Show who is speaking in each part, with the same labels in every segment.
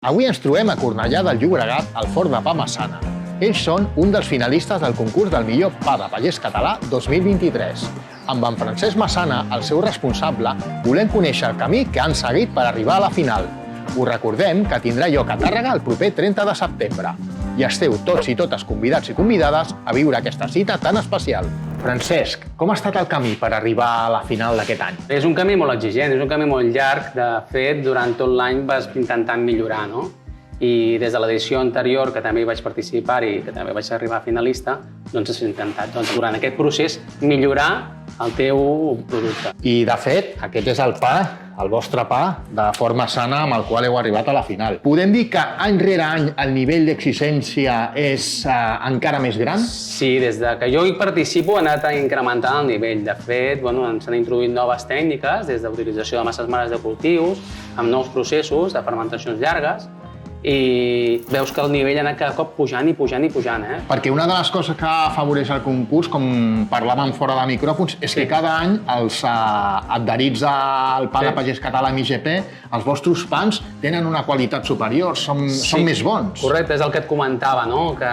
Speaker 1: Avui ens trobem a Cornellà del Llobregat, al Forn de Pa Massana. Ells són un dels finalistes del concurs del millor pa de pagès català 2023. Amb en Francesc Massana, el seu responsable, volem conèixer el camí que han seguit per arribar a la final. Us recordem que tindrà lloc a Tàrrega el proper 30 de setembre. I esteu tots i totes convidats i convidades a viure aquesta cita tan especial. Francesc, com ha estat el camí per arribar a la final d'aquest any?
Speaker 2: És un camí molt exigent, és un camí molt llarg. De fet, durant tot l'any vas intentant millorar, no? I des de l'edició anterior, que també hi vaig participar i que també vaig arribar a finalista, doncs has intentat, durant aquest procés, millorar el teu producte.
Speaker 1: I, de fet, aquest és el pa, el vostre pa, de Forn Massana, amb el qual heu arribat a la final. Podem dir que any rere any el nivell d'exigència és encara més gran?
Speaker 2: Sí, des de que jo hi participo he anat incrementant el nivell. De fet, s'han introduït noves tècniques, des d'utilització de masses mares de cultius, amb nous processos de fermentacions llargues, i veus que el nivell ha anat cada cop pujant i pujant i pujant.
Speaker 1: Perquè una de les coses que afavoreix el concurs, com parlàvem fora de micròfons, és que cada any els adherits al pa de pagès català MIGP, els vostres pans tenen una qualitat superior, són més bons.
Speaker 2: Correcte, és el que et comentava, no? Que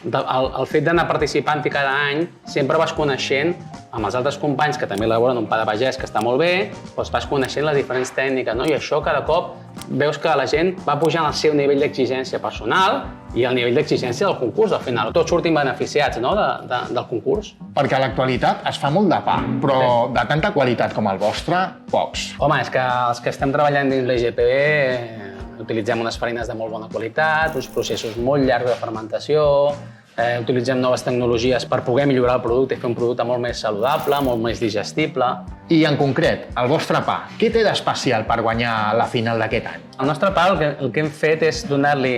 Speaker 2: el fet d'anar participant-hi cada any sempre vas coneixent amb els altres companys que també elaboren un pa de pagès que està molt bé, doncs vas coneixent les diferents tècniques, no? I això cada cop veus que la gent va pujant el seu nivell d'exigència personal i el nivell d'exigència del concurs. Al final, tots sortim beneficiats, no? del concurs.
Speaker 1: Perquè a l'actualitat es fa molt de pa, però de tanta qualitat com el vostre, pocs.
Speaker 2: Home, és que els que estem treballant dins l'IGP utilitzem unes farines de molt bona qualitat, uns processos molt llargs de fermentació, utilitzem noves tecnologies per poder millorar el producte i fer un producte molt més saludable, molt més digestible.
Speaker 1: I en concret, el vostre pa, què té d'especial per guanyar la final d'aquest any?
Speaker 2: El nostre pa el que hem fet és donar-li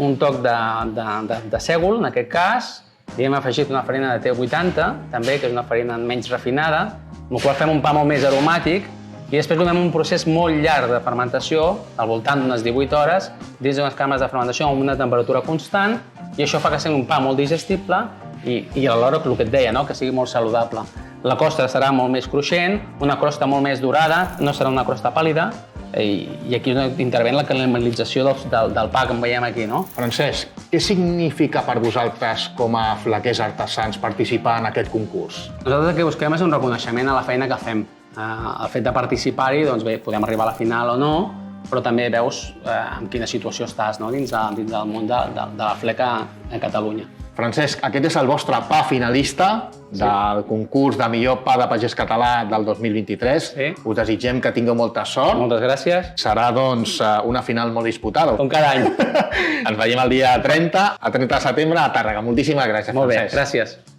Speaker 2: un toc de sègol, en aquest cas, i hem afegit una farina de T80, també, que és una farina menys refinada, amb la qual fem un pa molt més aromàtic, i després donem un procés molt llarg de fermentació, al voltant d'unes 18 hores, dins d'unes càmeres de fermentació amb una temperatura constant, i això fa que sigui un pa molt digestible i alhora el que et deia, no? Que sigui molt saludable. La crosta serà molt més cruixent, una crosta molt més dorada, no serà una crosta pàl·lida, i aquí intervé la caramelització del pa que en veiem aquí, no?
Speaker 1: Francesc, què significa per vosaltres com a flaquers artesans participar en aquest concurs?
Speaker 2: Nosaltres el que busquem és un reconeixement a la feina que fem. El fet de participar-hi, doncs bé, podem arribar a la final o no, però també veus en quina situació estàs, no? dins del món de la fleca a Catalunya.
Speaker 1: Francesc, aquest és el vostre pa finalista del concurs de millor pa de pagès català del 2023.
Speaker 2: Sí.
Speaker 1: Us desitgem que tingueu molta sort.
Speaker 2: Moltes gràcies.
Speaker 1: Serà, doncs, una final molt disputada.
Speaker 2: Com cada any.
Speaker 1: Ens veiem el dia 30, a 30 de setembre, a Tàrrega. Moltíssimes gràcies,
Speaker 2: Molt bé,
Speaker 1: Francesc.
Speaker 2: gràcies.